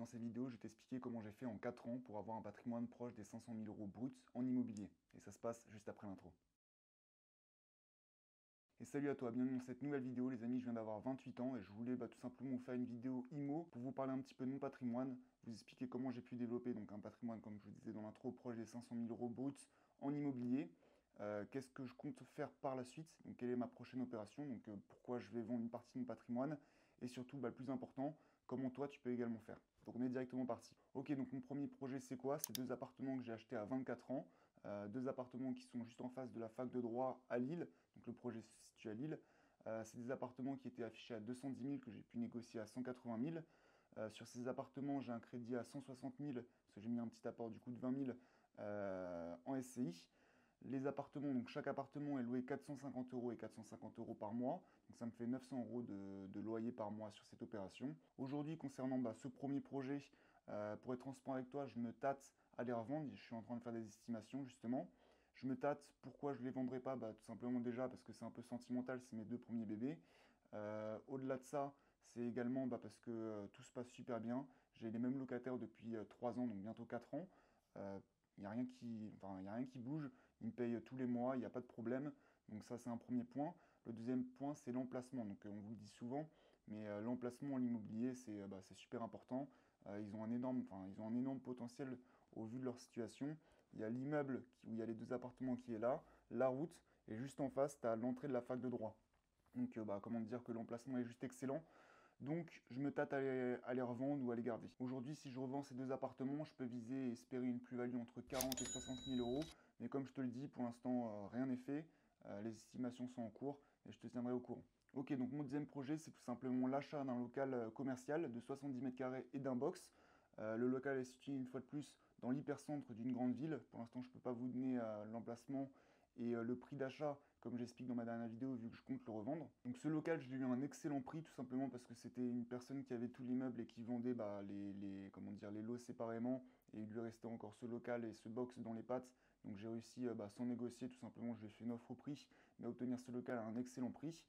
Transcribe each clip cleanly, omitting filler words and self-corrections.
Dans cette vidéo, je vais t'expliquer comment j'ai fait en 4 ans pour avoir un patrimoine proche des 500 000 euros bruts en immobilier. Et ça se passe juste après l'intro. Et salut à toi, bienvenue dans cette nouvelle vidéo les amis, je viens d'avoir 28 ans et je voulais tout simplement vous faire une vidéo IMO pour vous parler un petit peu de mon patrimoine, vous expliquer comment j'ai pu développer donc un patrimoine, comme je vous disais dans l'intro, proche des 500 000 euros bruts en immobilier. Qu'est-ce que je compte faire par la suite, donc quelle est ma prochaine opération, donc pourquoi je vais vendre une partie de mon patrimoine, et surtout le plus important, comment toi tu peux également faire. Donc on est directement parti. Ok, donc mon premier projet c'est quoi? C'est 2 appartements que j'ai achetés à 24 ans, 2 appartements qui sont juste en face de la fac de droit à Lille, donc le projet se situe à Lille. C'est des appartements qui étaient affichés à 210 000 que j'ai pu négocier à 180 000. Sur ces appartements, j'ai un crédit à 160 000 parce que j'ai mis un petit apport du coup de 20 000 en SCI. Les appartements, donc chaque appartement est loué 450 euros et 450 euros par mois. Donc ça me fait 900 euros de loyer par mois sur cette opération. Aujourd'hui, concernant ce premier projet, pour être transparent avec toi, je me tâte à les revendre. Je suis en train de faire des estimations justement. Je me tâte, pourquoi je ne les vendrai pas? Tout simplement déjà parce que c'est un peu sentimental, c'est mes 2 premiers bébés. Au-delà de ça, c'est également parce que tout se passe super bien. J'ai les mêmes locataires depuis 3 ans, donc bientôt 4 ans. Il n'y a rien y a rien qui bouge. Ils me payent tous les mois, il n'y a pas de problème. Donc ça, c'est un premier point. Le deuxième point, c'est l'emplacement. Donc on vous le dit souvent, mais l'emplacement en immobilier, c'est super important. Ils ont ils ont un énorme potentiel au vu de leur situation. Il y a l'immeuble où il y a les 2 appartements qui est là, la route, et juste en face, tu as l'entrée de la fac de droit. Donc comment dire que l'emplacement est juste excellent. Donc je me tâte à les revendre ou à les garder. Aujourd'hui, si je revends ces 2 appartements, je peux viser et espérer une plus-value entre 40 et 60 000 euros. Mais comme je te le dis, pour l'instant, rien n'est fait. Les estimations sont en cours et je te tiendrai au courant. Ok, donc mon deuxième projet, c'est tout simplement l'achat d'un local commercial de 70 mètres carrés et d'un box. Le local est situé une fois de plus dans l'hypercentre d'une grande ville. Pour l'instant, je ne peux pas vous donner l'emplacement et le prix d'achat, comme j'explique dans ma dernière vidéo, vu que je compte le revendre. Donc ce local, je l'ai eu à un excellent prix, tout simplement parce que c'était une personne qui avait tout l'immeuble et qui vendait comment dire, les lots séparément. Et il lui restait encore ce local et ce box dans les pattes. Donc j'ai réussi, sans négocier, tout simplement, je lui ai fait une offre au prix, mais à obtenir ce local à un excellent prix.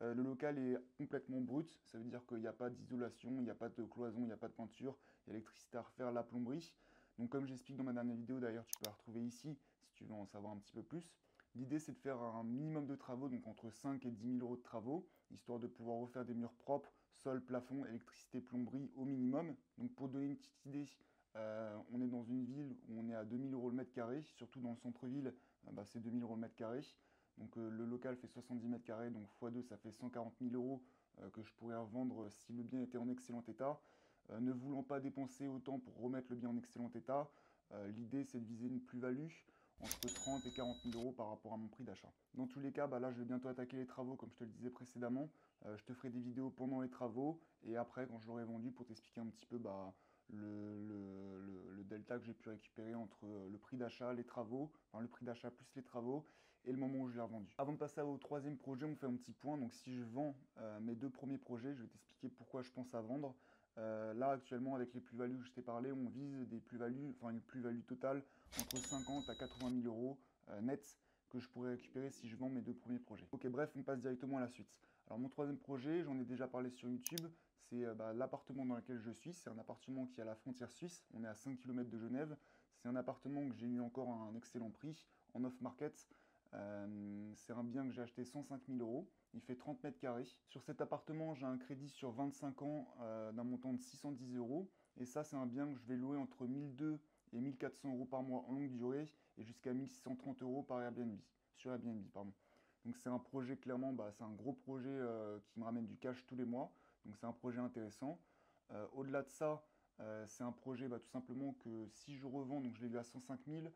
Le local est complètement brut, ça veut dire qu'il n'y a pas d'isolation, il n'y a pas de cloison, il n'y a pas de peinture, il y a l'électricité à refaire, la plomberie. Donc comme j'explique dans ma dernière vidéo, d'ailleurs tu peux la retrouver ici si tu veux en savoir un petit peu plus. L'idée c'est de faire un minimum de travaux, donc entre 5 et 10 000 euros de travaux, histoire de pouvoir refaire des murs propres, sol, plafond, électricité, plomberie au minimum. Donc pour donner une petite idée, on est dans une ville où on est à 2 000 euros le mètre carré, surtout dans le centre-ville, c'est 2 000 euros le mètre carré. Donc le local fait 70 mètres carrés, donc x2 ça fait 140 000 euros que je pourrais revendre si le bien était en excellent état. Ne voulant pas dépenser autant pour remettre le bien en excellent état, l'idée c'est de viser une plus-value entre 30 et 40 000 euros par rapport à mon prix d'achat. Dans tous les cas, là je vais bientôt attaquer les travaux comme je te le disais précédemment. Je te ferai des vidéos pendant les travaux et après quand je l'aurai vendu pour t'expliquer un petit peu le delta que j'ai pu récupérer entre le prix d'achat, les travaux, enfin le prix d'achat plus les travaux et le moment où je l'ai revendu. Avant de passer au troisième projet, on fait un petit point. Donc si je vends mes 2 premiers projets, je vais t'expliquer pourquoi je pense à vendre. Là actuellement avec les plus-values que je t'ai parlé, on vise des plus-values, enfin une plus-value totale entre 50 à 80 000 euros net que je pourrais récupérer si je vends mes 2 premiers projets. Ok, bref, on passe directement à la suite. Alors mon troisième projet, j'en ai déjà parlé sur YouTube, c'est l'appartement dans lequel je suis. C'est un appartement qui est à la frontière suisse, on est à 5 km de Genève. C'est un appartement que j'ai eu encore à un excellent prix en off-market. C'est un bien que j'ai acheté 105 000 euros. Il fait 30 mètres carrés. Sur cet appartement, j'ai un crédit sur 25 ans d'un montant de 610 euros. Et ça, c'est un bien que je vais louer entre 1200 et 1400 euros par mois en longue durée et jusqu'à 1630 euros par Airbnb, sur Airbnb, pardon. Donc c'est un projet, clairement, c'est un gros projet qui me ramène du cash tous les mois. Donc c'est un projet intéressant. Au-delà de ça, c'est un projet tout simplement que si je revends, donc je l'ai eu à 105 000,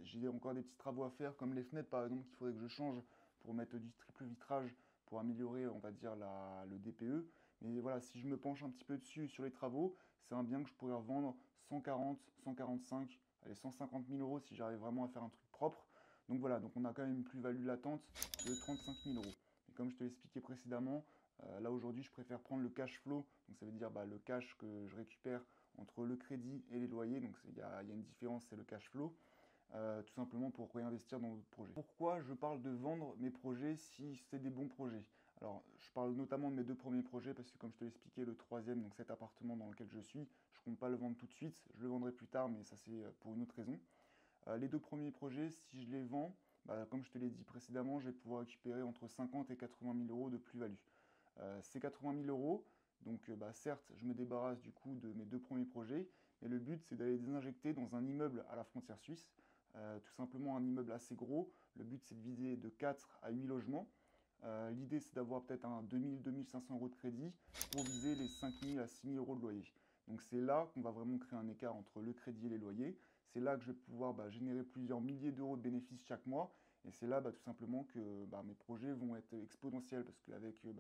j'ai encore des petits travaux à faire, comme les fenêtres par exemple, qu'il faudrait que je change pour mettre du triple vitrage, pour améliorer, on va dire, le DPE. Mais voilà, si je me penche un petit peu dessus sur les travaux, c'est un bien que je pourrais revendre 140, 145, allez, 150 000 euros si j'arrive vraiment à faire un truc propre. Donc voilà, donc on a quand même une plus-value latente de 35 000 euros. Et comme je te l'ai expliqué précédemment, là aujourd'hui je préfère prendre le cash flow, donc ça veut dire le cash que je récupère entre le crédit et les loyers, donc il y a une différence, c'est le cash flow. Tout simplement pour réinvestir dans d'autres projets. Pourquoi je parle de vendre mes projets si c'est des bons projets? Alors, je parle notamment de mes 2 premiers projets parce que comme je te l'ai expliqué, le troisième, donc cet appartement dans lequel je suis, Je ne compte pas le vendre tout de suite, je le vendrai plus tard, mais ça c'est pour une autre raison. Les deux premiers projets, si je les vends, comme je te l'ai dit précédemment, je vais pouvoir récupérer entre 50 et 80 000 euros de plus-value. Ces 80 000 euros, donc certes, je me débarrasse du coup de mes deux premiers projets, mais le but c'est d'aller les injecter dans un immeuble à la frontière suisse, tout simplement un immeuble assez gros. Le but c'est de viser de 4 à 8 logements. L'idée c'est d'avoir peut-être un 2000-2500 euros de crédit pour viser les 5000 à 6000 euros de loyer. Donc c'est là qu'on va vraiment créer un écart entre le crédit et les loyers. C'est là que je vais pouvoir générer plusieurs milliers d'euros de bénéfices chaque mois. Et c'est là tout simplement que mes projets vont être exponentiels parce qu'avec ces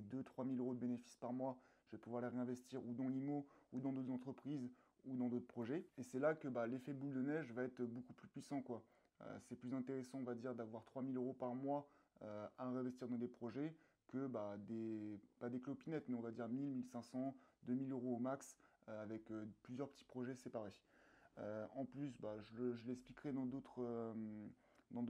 2-3 000 euros de bénéfices par mois, je vais pouvoir les réinvestir ou dans l'IMO, ou dans d'autres entreprises, ou dans d'autres projets. Et c'est là que l'effet boule de neige va être beaucoup plus puissant, quoi. C'est plus intéressant, on va dire, d'avoir 3 000 euros par mois à réinvestir dans des projets que pas des clopinettes, mais on va dire 1000, 1500, 2000 euros au max avec plusieurs petits projets séparés. En plus, je l'expliquerai dans d'autres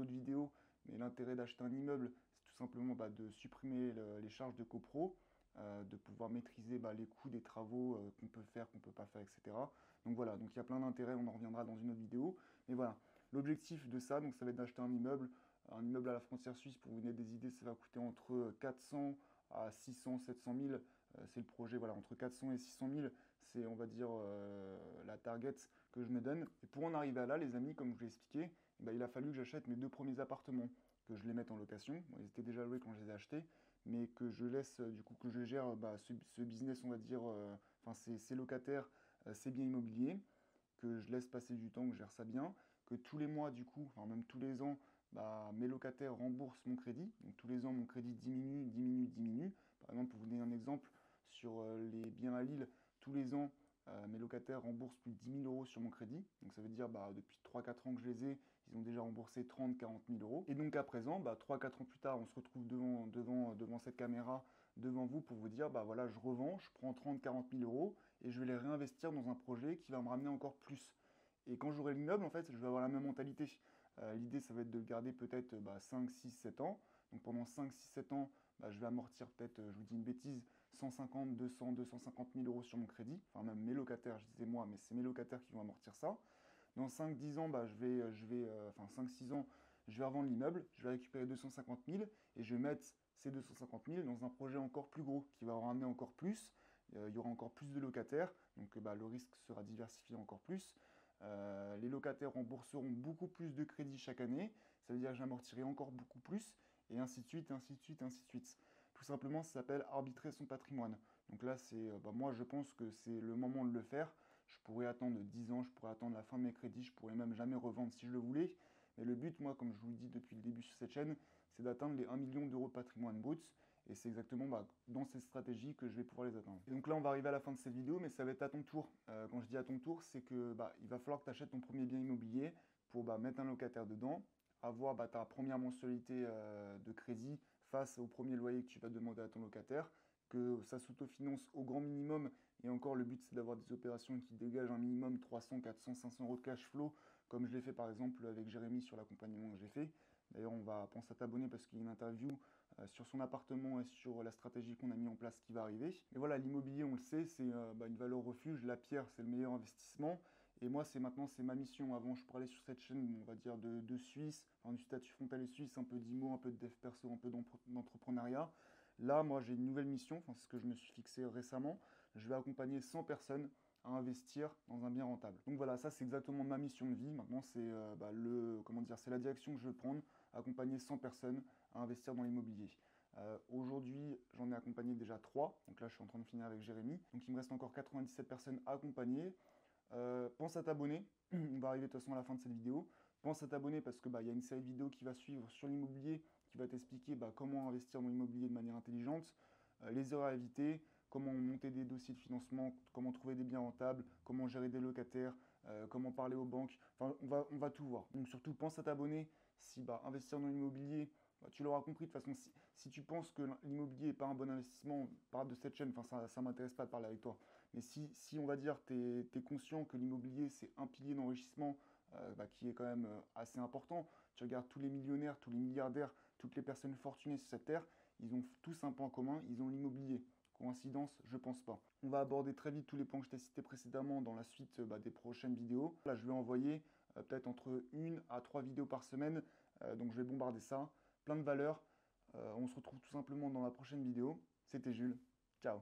vidéos, mais l'intérêt d'acheter un immeuble, c'est tout simplement de supprimer les charges de copro, de pouvoir maîtriser les coûts des travaux qu'on peut faire, qu'on ne peut pas faire, etc. Donc voilà, donc il y a plein d'intérêts, on en reviendra dans une autre vidéo. Mais voilà, l'objectif de ça, donc ça va être d'acheter un immeuble à la frontière suisse. Pour vous donner des idées, ça va coûter entre 400 à 600, 700 000. C'est le projet, voilà, entre 400 et 600 000, c'est, on va dire, la target que je me donne. Et pour en arriver à là, les amis, comme je vous l'ai expliqué, il a fallu que j'achète mes deux premiers appartements, que je les mette en location. Bon, ils étaient déjà loués quand je les ai achetés, mais que je laisse, du coup, que je gère ce business, on va dire, enfin, ces locataires, ces biens immobiliers, que je laisse passer du temps, que je gère ça bien, que tous les mois, du coup, enfin, même tous les ans, mes locataires remboursent mon crédit. Donc tous les ans, mon crédit diminue, diminue, diminue. Par exemple, pour vous donner un exemple, sur les biens à Lille, tous les ans, mes locataires remboursent plus de 10 000 euros sur mon crédit. Donc ça veut dire depuis 3-4 ans que je les ai, ils ont déjà remboursé 30-40 000 euros. Et donc à présent, 3-4 ans plus tard, on se retrouve devant cette caméra, devant vous, pour vous dire, voilà, je revends, je prends 30-40 000 euros et je vais les réinvestir dans un projet qui va me ramener encore plus. Et quand j'aurai l'immeuble, en fait, je vais avoir la même mentalité. L'idée, ça va être de le garder peut-être 5, 6, 7 ans. Donc pendant 5, 6, 7 ans, je vais amortir peut-être, je vous dis une bêtise, 150, 200, 250 000 euros sur mon crédit. Enfin, même mes locataires, je disais moi, mais c'est mes locataires qui vont amortir ça. Dans 5, 10 ans, enfin 5, 6 ans, je vais revendre l'immeuble, je vais récupérer 250 000 et je vais mettre ces 250 000 dans un projet encore plus gros qui va en ramener encore plus. Il y aura encore plus de locataires, donc le risque sera diversifié encore plus. Les locataires rembourseront beaucoup plus de crédits chaque année, ça veut dire que j'amortirai encore beaucoup plus, et ainsi de suite, ainsi de suite, ainsi de suite. Tout simplement, ça s'appelle arbitrer son patrimoine. Donc là, moi je pense que c'est le moment de le faire. Je pourrais attendre 10 ans, je pourrais attendre la fin de mes crédits, je pourrais même jamais revendre si je le voulais. Mais le but, moi, comme je vous le dis depuis le début sur cette chaîne, c'est d'atteindre les 1 million d'euros de patrimoine brut. Et c'est exactement dans ces stratégies que je vais pouvoir les atteindre. Et donc là, on va arriver à la fin de cette vidéo, mais ça va être à ton tour. Quand je dis à ton tour, c'est que il va falloir que tu achètes ton premier bien immobilier pour mettre un locataire dedans, avoir ta première mensualité de crédit face au premier loyer que tu vas demander à ton locataire, que ça s'autofinance au grand minimum. Et encore, le but, c'est d'avoir des opérations qui dégagent un minimum 300, 400, 500 euros de cash flow, comme je l'ai fait par exemple avec Jérémy sur l'accompagnement que j'ai fait. D'ailleurs, on va penser à t'abonner parce qu'il y a une interview sur son appartement et sur la stratégie qu'on a mis en place qui va arriver. Et voilà, l'immobilier, on le sait, c'est une valeur refuge. La pierre, c'est le meilleur investissement. Et moi, c'est ma mission. Avant, je parlais sur cette chaîne, on va dire, de Suisse, enfin, du statut frontalier suisse, un peu d'IMO, un peu de dev perso, un peu d'entrepreneuriat. Là, moi, j'ai une nouvelle mission, enfin, c'est ce que je me suis fixé récemment. Je vais accompagner 100 personnes à investir dans un bien rentable. Donc voilà, ça c'est exactement ma mission de vie. Maintenant, c'est c'est la direction que je veux prendre, accompagner 100 personnes à investir dans l'immobilier. Aujourd'hui, j'en ai accompagné déjà 3. Donc là, je suis en train de finir avec Jérémy. Donc il me reste encore 97 personnes à accompagner. Pense à t'abonner. On va arriver de toute façon à la fin de cette vidéo. Pense à t'abonner parce que y a une série de vidéos qui va suivre sur l'immobilier qui va t'expliquer comment investir dans l'immobilier de manière intelligente, les erreurs à éviter, comment monter des dossiers de financement, comment trouver des biens rentables, comment gérer des locataires, comment parler aux banques. Enfin, on va tout voir. Donc surtout, pense à t'abonner. Si investir dans l'immobilier, tu l'auras compris, de toute façon, si tu penses que l'immobilier n'est pas un bon investissement, parle de cette chaîne, enfin, ça ne m'intéresse pas de parler avec toi. Mais si on va dire, tu es conscient que l'immobilier, c'est un pilier d'enrichissement qui est quand même assez important. Tu regardes tous les millionnaires, tous les milliardaires, toutes les personnes fortunées sur cette terre, ils ont tous un point commun, ils ont l'immobilier. Coïncidence? Je pense pas. On va aborder très vite tous les points que je t'ai cités précédemment dans la suite des prochaines vidéos. Là, je vais envoyer peut-être entre 1 à 3 vidéos par semaine, donc je vais bombarder ça. Plein de valeurs. On se retrouve tout simplement dans la prochaine vidéo. C'était Jules. Ciao.